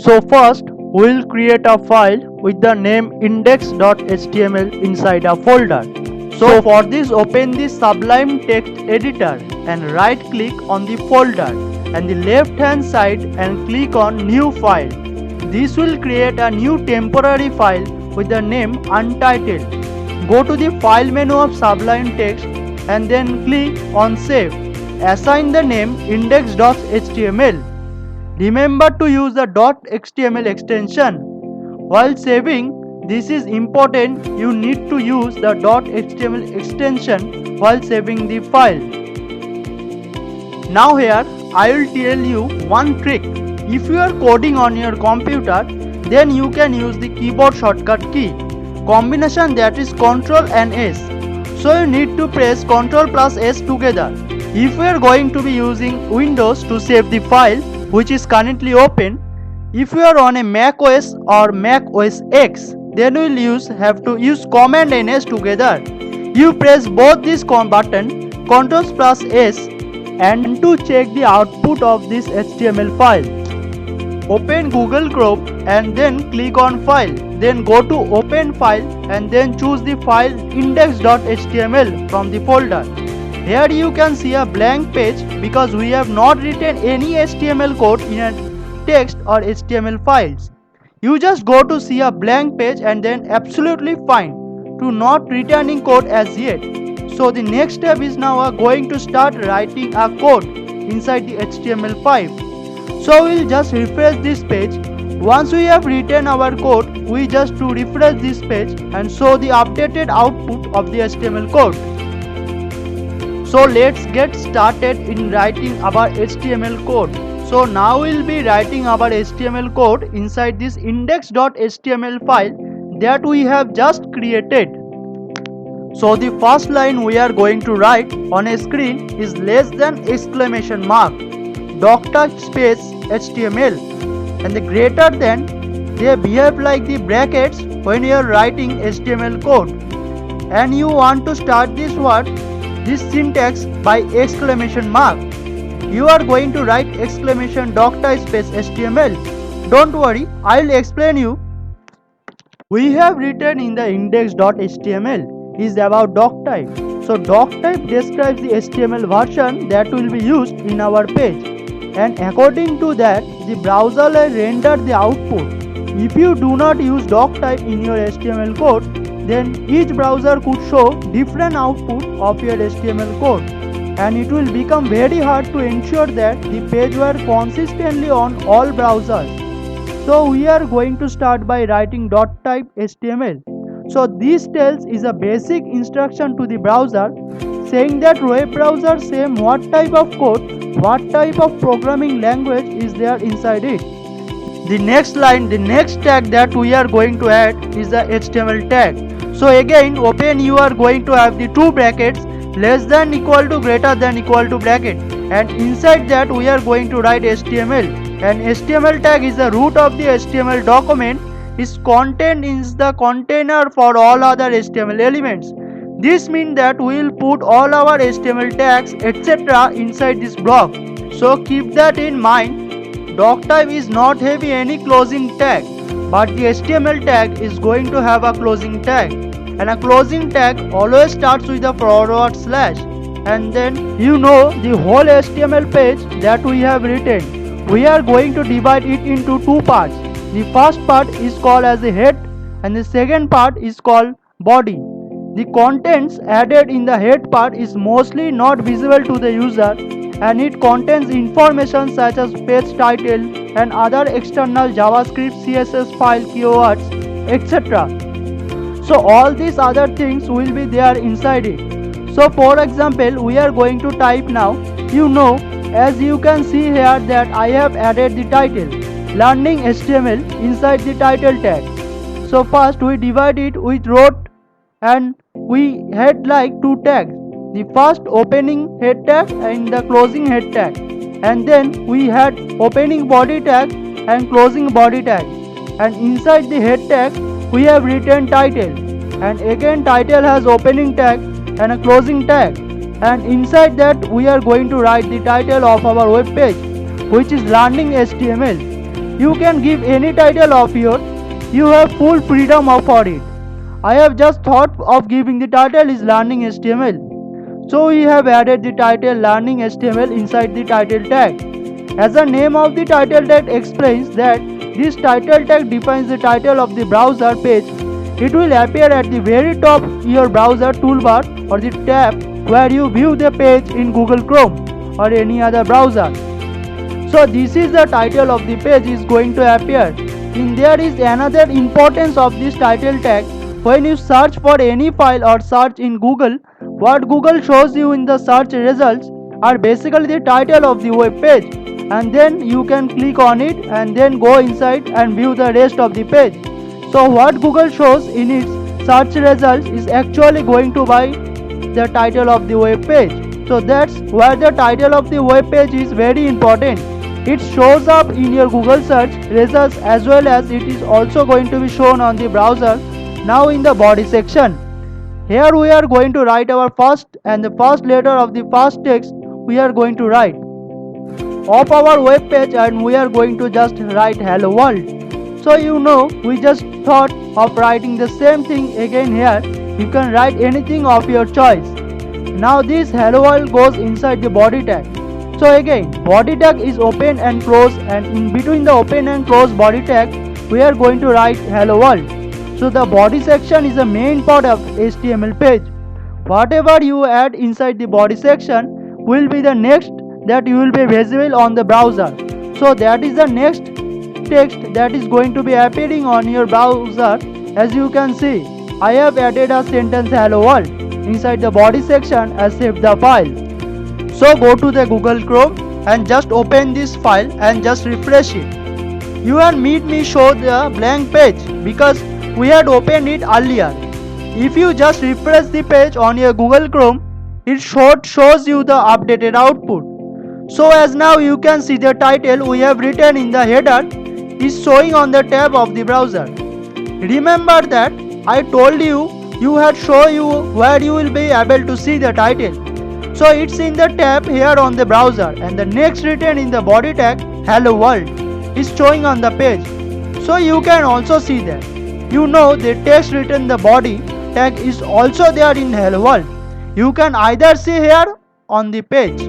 So first we'll create a file with the name index.html inside a folder. So for this, open the Sublime Text Editor and right click on the folder and the left hand side and click on New File. This will create a new temporary file with the name Untitled. Go to the file menu of Sublime Text and then click on Save. Assign the name index.html. Remember to use the .html extension. While saving, this is important, you need to use the .html extension while saving the file. Now here I will tell you one trick. If you are coding on your computer, then you can use the keyboard shortcut key combination, that is Ctrl and S. So you need to press Ctrl plus S together. If we are going to be using Windows to save the file which is currently open, if you are on a Mac OS or Mac OS X, then we will have to use Command and S together. You press both this button, Ctrl plus S, and to check the output of this HTML file. Open Google Chrome and then click on File. Then go to Open File and then choose the file index.html from the folder. Here you can see a blank page because we have not written any HTML code in a text or HTML files. You just go to see a blank page and then absolutely fine to not returning code as yet. So the next step is now going to start writing a code inside the HTML5. So we'll just refresh this page. Once we have written our code, we just to refresh this page and show the updated output of the HTML code. So let's get started in writing our HTML code. So now we'll be writing our HTML code inside this index.html file that we have just created. So the first line we are going to write on a screen is less than exclamation mark doctype space HTML, and the greater than, they behave like the brackets when you are writing HTML code, and you want to start this word, this syntax by exclamation mark. You are going to write exclamation doctype space HTML. Don't worry, I'll explain you. We have written in the index.html is about doctype. So doctype describes the HTML version that will be used in our page, and according to that the browser will render the output. If you do not use doctype in your HTML code, then each browser could show different output of your HTML code, and it will become very hard to ensure that the page were consistently on all browsers. So we are going to start by writing doctype HTML. So this tells is a basic instruction to the browser saying that web browser same what type of code, what type of programming language is there inside it. The next line, the next tag that we are going to add is the HTML tag. So again, open, you are going to have the two brackets, less than equal to greater than equal to bracket, and inside that we are going to write HTML, and HTML tag is the root of the HTML document. Its content is the container for all other HTML elements. This means that we will put all our HTML tags etc. inside this block. So keep that in mind. Doctype is not having any closing tag, but the HTML tag is going to have a closing tag, and a closing tag always starts with a forward slash, and then you know the whole HTML page that we have written. We are going to divide it into two parts. The first part is called as the head and the second part is called body. The contents added in the head part is mostly not visible to the user, and it contains information such as page title and other external JavaScript, CSS file, keywords, etc. So all these other things will be there inside it. So for example, we are going to type now. As you can see here that I have added the title learning HTML inside the title tag. So first we divide it with row and we had like two tags. The first opening head tag and the closing head tag, and then we had opening body tag and closing body tag, and inside the head tag we have written title, and again title has opening tag and a closing tag, and inside that we are going to write the title of our web page, which is learning HTML. You can give any title of yours. You have full freedom for it. I have just thought of giving the title is Learning HTML. So we have added the title Learning HTML inside the title tag. As the name of the title tag explains that this title tag defines the title of the browser page. It will appear at the very top your browser toolbar or the tab where you view the page in Google Chrome or any other browser. So this is the title of the page is going to appear. And there is another importance of this title tag. When you search for any file or search in Google, what Google shows you in the search results are basically the title of the web page, and then you can click on it and then go inside and view the rest of the page. So what Google shows in its search results is actually going to be the title of the web page. So that's where the title of the web page is very important. It shows up in your Google search results as well as it is also going to be shown on the browser. Now in the body section, here we are going to write our first and the first letter of the first text we are going to write of our web page, and we are going to just write hello world. So we just thought of writing the same thing again here. You can write anything of your choice. Now this hello world goes inside the body tag. So again, body tag is open and close, and in between the open and close body tag we are going to write hello world. So the body section is the main part of HTML page. Whatever you add inside the body section will be the next that you will be visible on the browser. So that is the next text that is going to be appearing on your browser. As you can see, I have added a sentence hello world inside the body section and saved the file. So go to the Google Chrome and just open this file and just refresh it. You and me show the blank page because we had opened it earlier. If you just refresh the page on your Google Chrome, it shows you the updated output. So as now you can see the title we have written in the header is showing on the tab of the browser. Remember that I told you had shown you where you will be able to see the title. So it's in the tab here on the browser, and the next written in the body tag hello world is showing on the page. So you can also see that. The text written in the body tag is also there in hello world. You can either see here on the page.